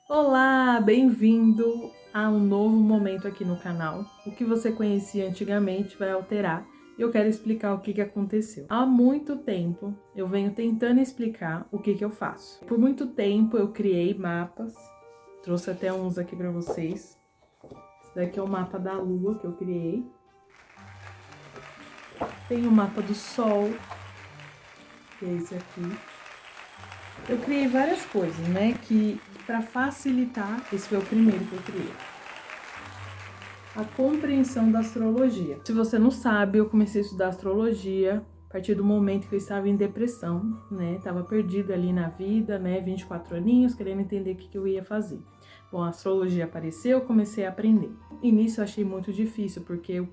Olá, bem-vindo a um novo momento aqui no canal. O que você conhecia antigamente vai alterar e eu quero explicar o que aconteceu. Há muito tempo eu venho tentando explicar o que eu faço. Por muito tempo eu criei mapas, trouxe até uns aqui para vocês. Esse daqui é o mapa da Lua que eu criei. Tem o mapa do Sol, que é esse aqui. Eu criei várias coisas, né, que para facilitar, esse foi o primeiro que eu criei. A compreensão da astrologia. Se você não sabe, eu comecei a estudar astrologia a partir do momento que eu estava em depressão, né? Tava perdida ali na vida, né? 24 aninhos, querendo entender o que eu ia fazer. Bom, a astrologia apareceu, eu comecei a aprender. Início eu achei muito difícil, porque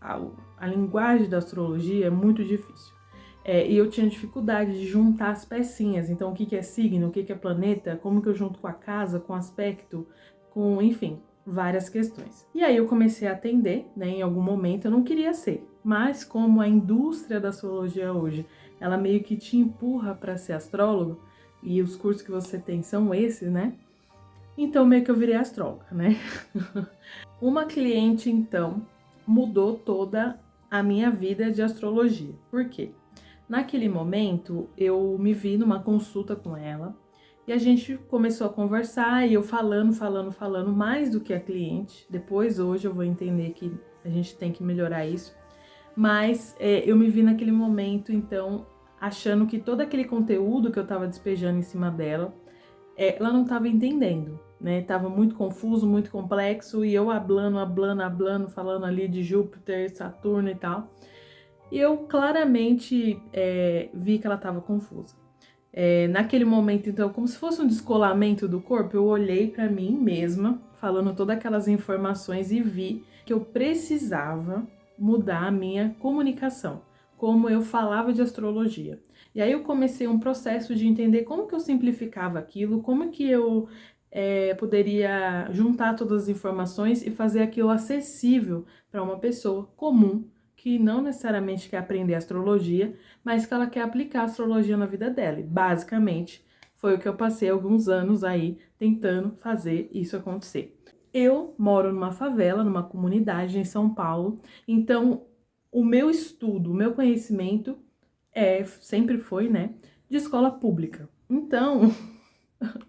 a linguagem da astrologia é muito difícil. E eu tinha dificuldade de juntar as pecinhas. Então, o que é signo, o que é planeta, como que eu junto com a casa, com aspecto, com, enfim, várias questões. E aí eu comecei a atender, né, em algum momento, eu não queria ser, mas como a indústria da astrologia hoje, ela meio que te empurra para ser astrólogo, e os cursos que você tem são esses, né? Então meio que eu virei astróloga, né? Uma cliente, então, mudou toda a minha vida de astrologia. Por quê? Naquele momento, eu me vi numa consulta com ela, e a gente começou a conversar e eu falando mais do que a cliente. Depois, hoje, eu vou entender que a gente tem que melhorar isso. Mas eu me vi naquele momento, então, achando que todo aquele conteúdo que eu estava despejando em cima dela, ela não estava entendendo, né? Tava muito confuso, muito complexo, e eu hablando, falando ali de Júpiter, Saturno e tal. E eu claramente vi que ela estava confusa. Naquele momento, então, como se fosse um descolamento do corpo, eu olhei para mim mesma, falando todas aquelas informações e vi que eu precisava mudar a minha comunicação, como eu falava de astrologia. E aí eu comecei um processo de entender como que eu simplificava aquilo, como que eu poderia juntar todas as informações e fazer aquilo acessível para uma pessoa comum, que não necessariamente quer aprender astrologia, mas que ela quer aplicar a astrologia na vida dela. E basicamente foi o que eu passei alguns anos aí tentando fazer isso acontecer. Eu moro numa favela, numa comunidade em São Paulo, então o meu estudo, o meu conhecimento sempre foi, né, de escola pública. Então,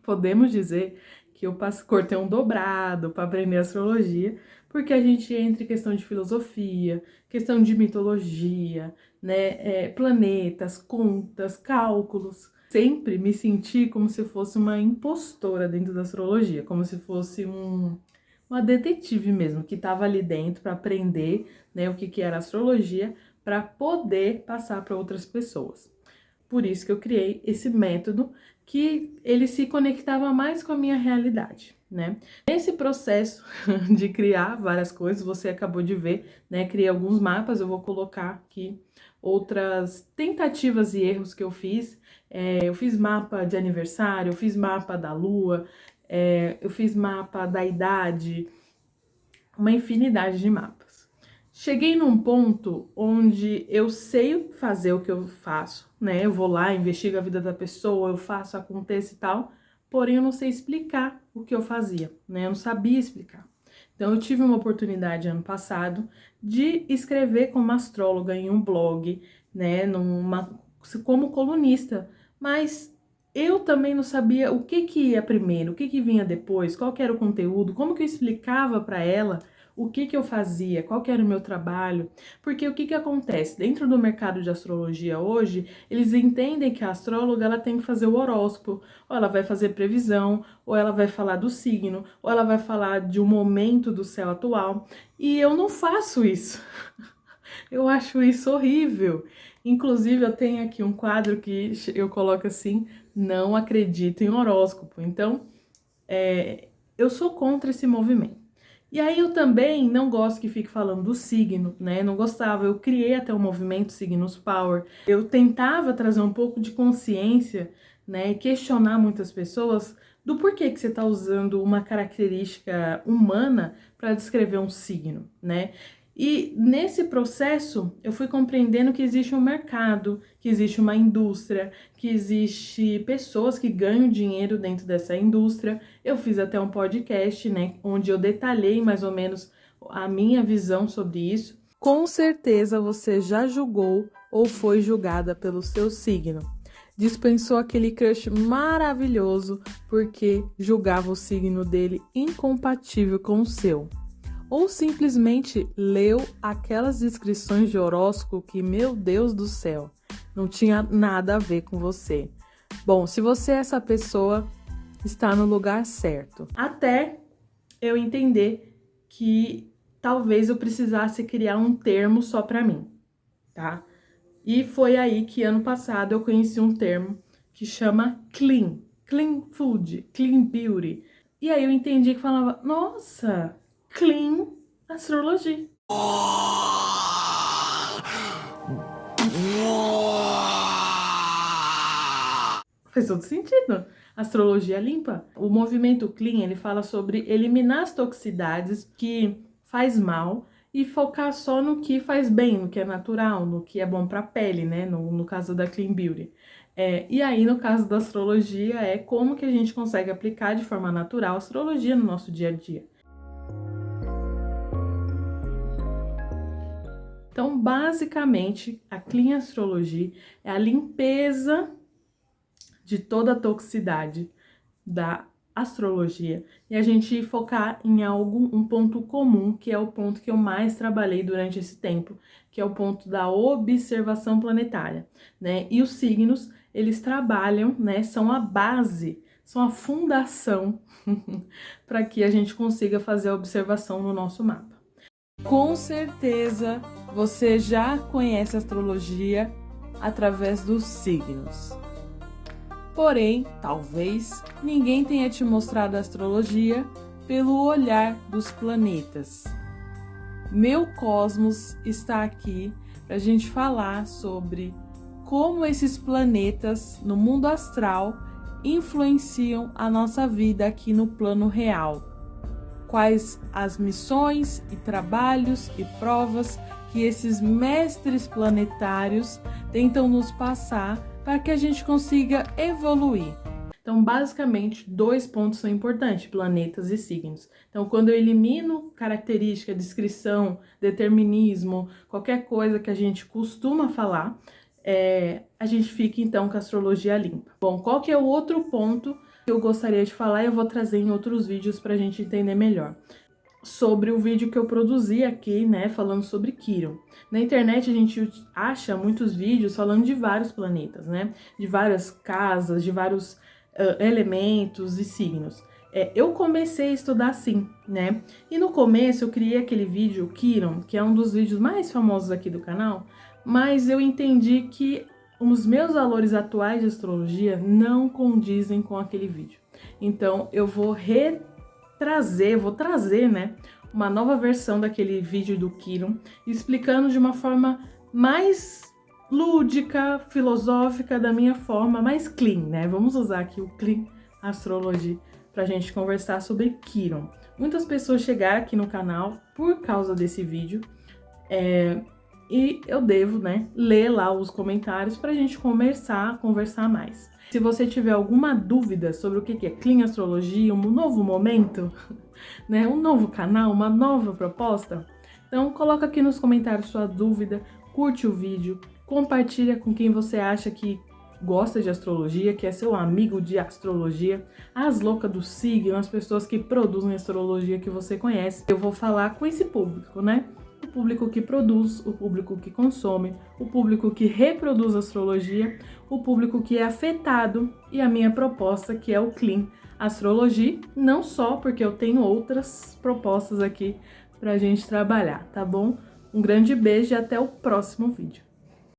podemos dizer que eu cortei um dobrado para aprender astrologia, porque a gente entra em questão de filosofia, questão de mitologia, né, planetas, contas, cálculos. Sempre me senti como se fosse uma impostora dentro da astrologia, como se fosse uma detetive mesmo, que estava ali dentro para aprender, né, o que era astrologia, para poder passar para outras pessoas. Por isso que eu criei esse método que ele se conectava mais com a minha realidade, né? Nesse processo de criar várias coisas, você acabou de ver, né? Criei alguns mapas, eu vou colocar aqui outras tentativas e erros que eu fiz. Eu fiz mapa de aniversário, eu fiz mapa da lua, eu fiz mapa da idade, uma infinidade de mapas. Cheguei num ponto onde eu sei fazer o que eu faço, né? Eu vou lá, investigo a vida da pessoa, eu faço, acontece e tal, porém eu não sei explicar o que eu fazia, né? Eu não sabia explicar. Então eu tive uma oportunidade ano passado de escrever como astróloga em um blog, né? Como colunista, mas eu também não sabia o que ia primeiro, o que vinha depois, qual que era o conteúdo, como que eu explicava para ela o que eu fazia, qual que era o meu trabalho, porque o que acontece? Dentro do mercado de astrologia hoje, eles entendem que a astróloga ela tem que fazer o horóscopo, ou ela vai fazer previsão, ou ela vai falar do signo, ou ela vai falar de um momento do céu atual, e eu não faço isso. Eu acho isso horrível. Inclusive, eu tenho aqui um quadro que eu coloco assim, não acredito em horóscopo. Então, eu sou contra esse movimento. E aí eu também não gosto que fique falando do signo, né? Não gostava. Eu criei até o movimento Signos Power. Eu tentava trazer um pouco de consciência, né? E questionar muitas pessoas do porquê que você está usando uma característica humana para descrever um signo, né? E nesse processo, eu fui compreendendo que existe um mercado, que existe uma indústria, que existe pessoas que ganham dinheiro dentro dessa indústria. Eu fiz até um podcast, né, onde eu detalhei mais ou menos a minha visão sobre isso. Com certeza você já julgou ou foi julgada pelo seu signo. Dispensou aquele crush maravilhoso porque julgava o signo dele incompatível com o seu. Ou simplesmente leu aquelas descrições de horóscopo que, meu Deus do céu, não tinha nada a ver com você. Bom, se você é essa pessoa, está no lugar certo. Até eu entender que talvez eu precisasse criar um termo só para mim, tá? E foi aí que ano passado eu conheci um termo que chama clean food, clean beauty. E aí eu entendi que falava, nossa, clean astrologia. Faz todo sentido. Astrologia limpa. O movimento clean, ele fala sobre eliminar as toxicidades que faz mal e focar só no que faz bem, no que é natural, no que é bom para a pele, né? No caso da Clean Beauty. E aí, no caso da astrologia, é como que a gente consegue aplicar de forma natural a astrologia no nosso dia a dia. Então, basicamente, a Clean Astrology é a limpeza de toda a toxicidade da astrologia e a gente focar em um ponto comum, que é o ponto que eu mais trabalhei durante esse tempo, que é o ponto da observação planetária, né? E os signos, eles trabalham, né? São a base, são a fundação para que a gente consiga fazer a observação no nosso mapa. Com certeza você já conhece a astrologia através dos signos. Porém, talvez ninguém tenha te mostrado a astrologia pelo olhar dos planetas. Meu Cosmos está aqui para a gente falar sobre como esses planetas no mundo astral influenciam a nossa vida aqui no plano real. Quais as missões e trabalhos e provas que esses mestres planetários tentam nos passar para que a gente consiga evoluir. Então, basicamente, 2 pontos são importantes, planetas e signos. Então, quando eu elimino característica, descrição, determinismo, qualquer coisa que a gente costuma falar, a gente fica, então, com a astrologia limpa. Bom, qual que é o outro ponto que eu gostaria de falar e eu vou trazer em outros vídeos para a gente entender melhor? Sobre o vídeo que eu produzi aqui, né, falando sobre Quiron. Na internet a gente acha muitos vídeos falando de vários planetas, né, de várias casas, de vários elementos e signos. Eu comecei a estudar assim, né, e no começo eu criei aquele vídeo Quiron, que é um dos vídeos mais famosos aqui do canal, mas eu entendi que os meus valores atuais de astrologia não condizem com aquele vídeo. Então eu vou trazer, né, uma nova versão daquele vídeo do Quiron, explicando de uma forma mais lúdica, filosófica, da minha forma, mais clean, né? Vamos usar aqui o Clean Astrology pra gente conversar sobre Quiron. Muitas pessoas chegaram aqui no canal por causa desse vídeo, e eu devo, né, ler lá os comentários pra gente conversar mais. Se você tiver alguma dúvida sobre o que é Clean Astrologia, um novo momento, né, um novo canal, uma nova proposta, então coloca aqui nos comentários sua dúvida, curte o vídeo, compartilha com quem você acha que gosta de astrologia, que é seu amigo de astrologia, as loucas do signo, as pessoas que produzem astrologia que você conhece. Eu vou falar com esse público, né? O público que produz, o público que consome, o público que reproduz astrologia, o público que é afetado e a minha proposta, que é o Clean Astrology, não só porque eu tenho outras propostas aqui pra gente trabalhar, tá bom? Um grande beijo e até o próximo vídeo.